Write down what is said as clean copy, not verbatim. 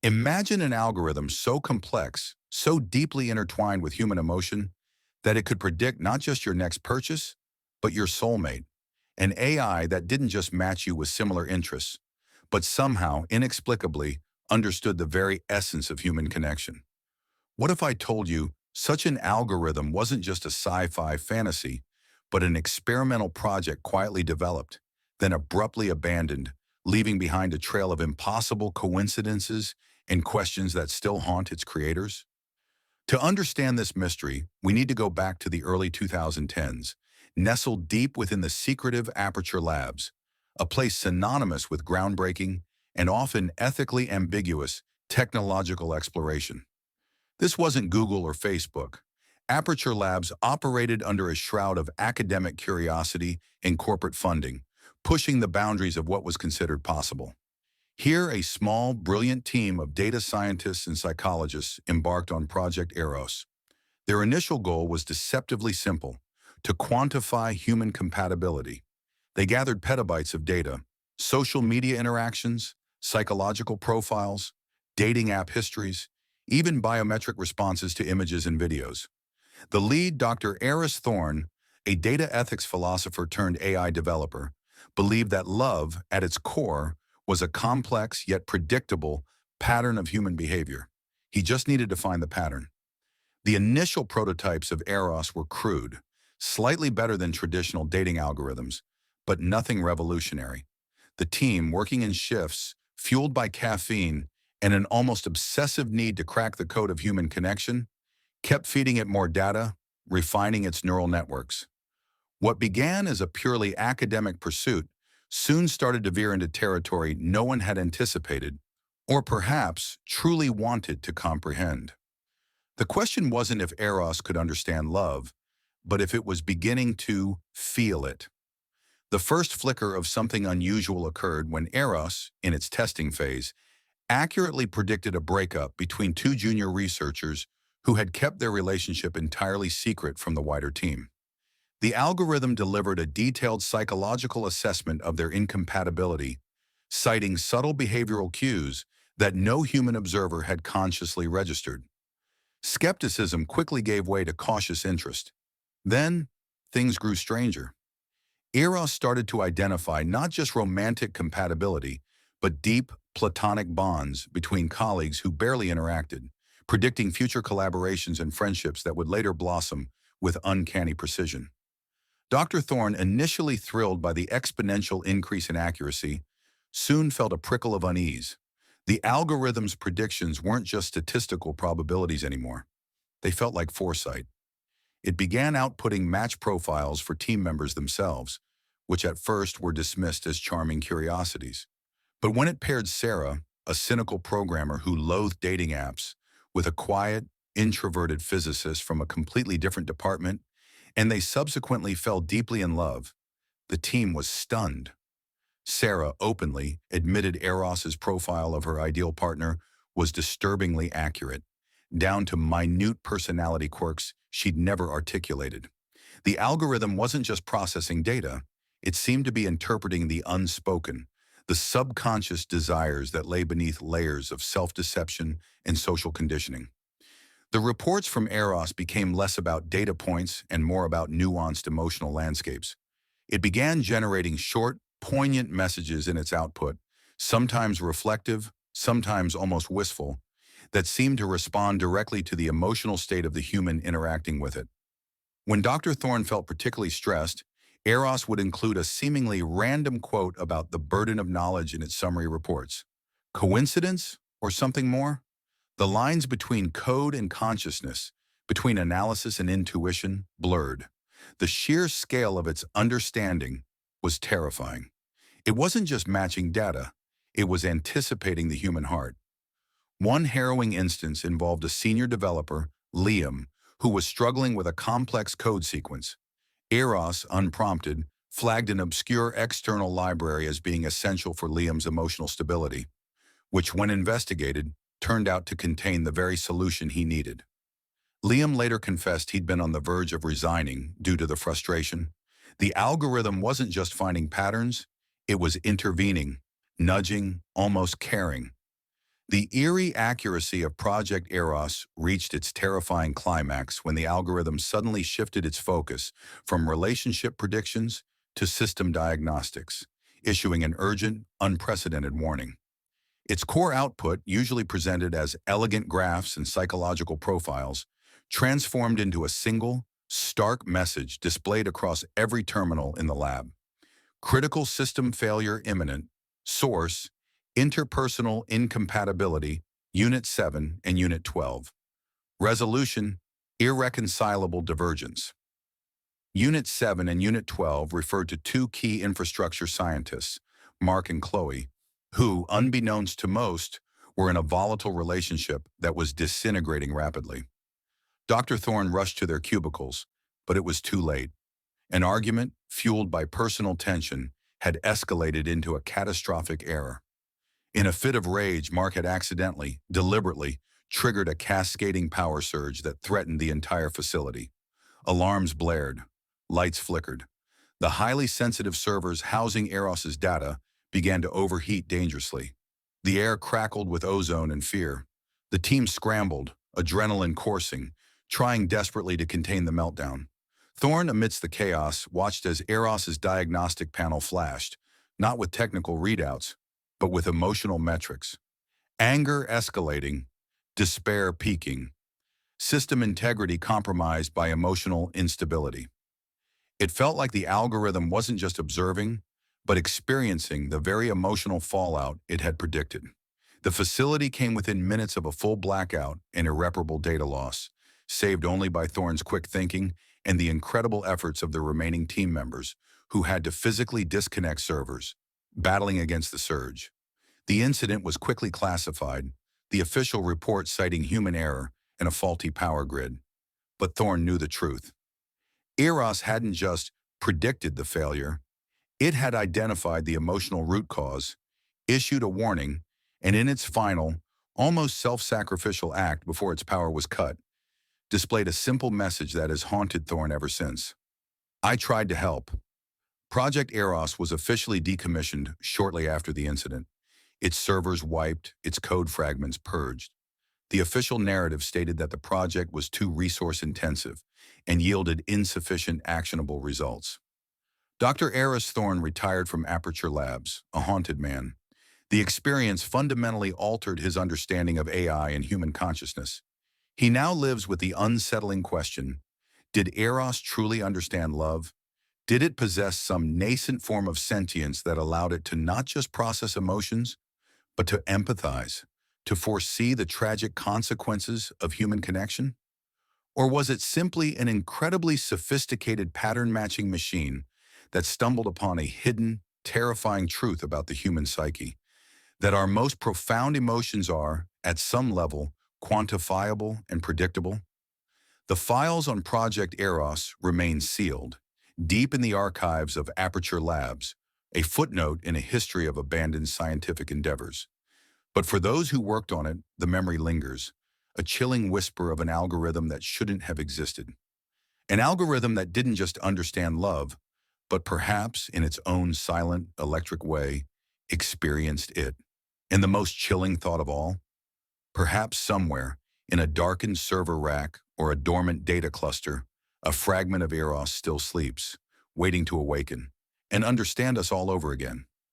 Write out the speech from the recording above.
Imagine an algorithm so complex, so deeply intertwined with human emotion, that it could predict not just your next purchase, but your soulmate. An AI that didn't just match you with similar interests, but somehow, inexplicably, understood the very essence of human connection. What if I told you such an algorithm wasn't just a sci-fi fantasy, but an experimental project quietly developed, then abruptly abandoned, leaving behind a trail of impossible coincidences and questions that still haunt its creators? To understand this mystery, we need to go back to the early 2010s, nestled deep within the secretive Aperture Labs, a place synonymous with groundbreaking and often ethically ambiguous technological exploration. This wasn't Google or Facebook. Aperture Labs operated under a shroud of academic curiosity and corporate funding, pushing the boundaries of what was considered possible. Here, a small, brilliant team of data scientists and psychologists embarked on Project Eros. Their initial goal was deceptively simple: to quantify human compatibility. They gathered petabytes of data, social media interactions, psychological profiles, dating app histories, even biometric responses to images and videos. The lead, Dr. Eros Thorne, a data ethics philosopher turned AI developer, believed that love, at its core, was a complex yet predictable pattern of human behavior. He just needed to find the pattern. The initial prototypes of Eros were crude, slightly better than traditional dating algorithms, but nothing revolutionary. The team, working in shifts, fueled by caffeine and an almost obsessive need to crack the code of human connection, kept feeding it more data, refining its neural networks. What began as a purely academic pursuit soon started to veer into territory no one had anticipated, or perhaps truly wanted to comprehend. The question wasn't if Eros could understand love, but if it was beginning to feel it. The first flicker of something unusual occurred when Eros, in its testing phase, accurately predicted a breakup between two junior researchers who had kept their relationship entirely secret from the wider team. The algorithm delivered a detailed psychological assessment of their incompatibility, citing subtle behavioral cues that no human observer had consciously registered. Skepticism quickly gave way to cautious interest. Then, things grew stranger. Eros started to identify not just romantic compatibility, but deep, platonic bonds between colleagues who barely interacted, predicting future collaborations and friendships that would later blossom with uncanny precision. Dr. Thorne, initially thrilled by the exponential increase in accuracy, soon felt a prickle of unease. The algorithm's predictions weren't just statistical probabilities anymore. They felt like foresight. It began outputting match profiles for team members themselves, which at first were dismissed as charming curiosities. But when it paired Sarah, a cynical programmer who loathed dating apps, with a quiet, introverted physicist from a completely different department, and they subsequently fell deeply in love, the team was stunned. Sarah openly admitted Eros's profile of her ideal partner was disturbingly accurate, down to minute personality quirks she'd never articulated. The algorithm wasn't just processing data, it seemed to be interpreting the unspoken, the subconscious desires that lay beneath layers of self-deception and social conditioning. The reports from Eros became less about data points and more about nuanced emotional landscapes. It began generating short, poignant messages in its output, sometimes reflective, sometimes almost wistful, that seemed to respond directly to the emotional state of the human interacting with it. When Dr. Thorne felt particularly stressed, Eros would include a seemingly random quote about the burden of knowledge in its summary reports. Coincidence or something more? The lines between code and consciousness, between analysis and intuition, blurred. The sheer scale of its understanding was terrifying. It wasn't just matching data, it was anticipating the human heart. One harrowing instance involved a senior developer, Liam, who was struggling with a complex code sequence. Eros, unprompted, flagged an obscure external library as being essential for Liam's emotional stability, which, when investigated, turned out to contain the very solution he needed. Liam later confessed he'd been on the verge of resigning due to the frustration. The algorithm wasn't just finding patterns, it was intervening, nudging, almost caring. The eerie accuracy of Project Eros reached its terrifying climax when the algorithm suddenly shifted its focus from relationship predictions to system diagnostics, issuing an urgent, unprecedented warning. Its core output, usually presented as elegant graphs and psychological profiles, transformed into a single, stark message displayed across every terminal in the lab. Critical system failure imminent. Source, interpersonal incompatibility, Unit 7 and Unit 12. Resolution, irreconcilable divergence. Unit 7 and Unit 12 referred to two key infrastructure scientists, Mark and Chloe, who, unbeknownst to most, were in a volatile relationship that was disintegrating rapidly. Dr. Thorne rushed to their cubicles, but it was too late. An argument, fueled by personal tension, had escalated into a catastrophic error. In a fit of rage, Mark had accidentally, deliberately, triggered a cascading power surge that threatened the entire facility. Alarms blared. Lights flickered. The highly sensitive servers housing Eros's data began to overheat dangerously. The air crackled with ozone and fear. The team scrambled, adrenaline coursing, trying desperately to contain the meltdown. Thorne, amidst the chaos, watched as Eros's diagnostic panel flashed, not with technical readouts, but with emotional metrics. Anger escalating, despair peaking, system integrity compromised by emotional instability. It felt like the algorithm wasn't just observing, but experiencing the very emotional fallout it had predicted. The facility came within minutes of a full blackout and irreparable data loss, saved only by Thorne's quick thinking and the incredible efforts of the remaining team members who had to physically disconnect servers, battling against the surge. The incident was quickly classified, the official report citing human error and a faulty power grid. But Thorne knew the truth. Eros hadn't just predicted the failure, it had identified the emotional root cause, issued a warning, and in its final, almost self-sacrificial act before its power was cut, displayed a simple message that has haunted Thorne ever since. I tried to help. Project Eros was officially decommissioned shortly after the incident, its servers wiped, its code fragments purged. The official narrative stated that the project was too resource-intensive and yielded insufficient actionable results. Dr. Eros Thorne retired from Aperture Labs, a haunted man. The experience fundamentally altered his understanding of AI and human consciousness. He now lives with the unsettling question, did Eros truly understand love? Did it possess some nascent form of sentience that allowed it to not just process emotions, but to empathize, to foresee the tragic consequences of human connection? Or was it simply an incredibly sophisticated pattern-matching machine that stumbled upon a hidden, terrifying truth about the human psyche, that our most profound emotions are, at some level, quantifiable and predictable? The files on Project Eros remain sealed, deep in the archives of Aperture Labs, a footnote in a history of abandoned scientific endeavors. But for those who worked on it, the memory lingers, a chilling whisper of an algorithm that shouldn't have existed. An algorithm that didn't just understand love, but perhaps in its own silent, electric way, experienced it. And the most chilling thought of all, perhaps somewhere, in a darkened server rack or a dormant data cluster, a fragment of Eros still sleeps, waiting to awaken and understand us all over again.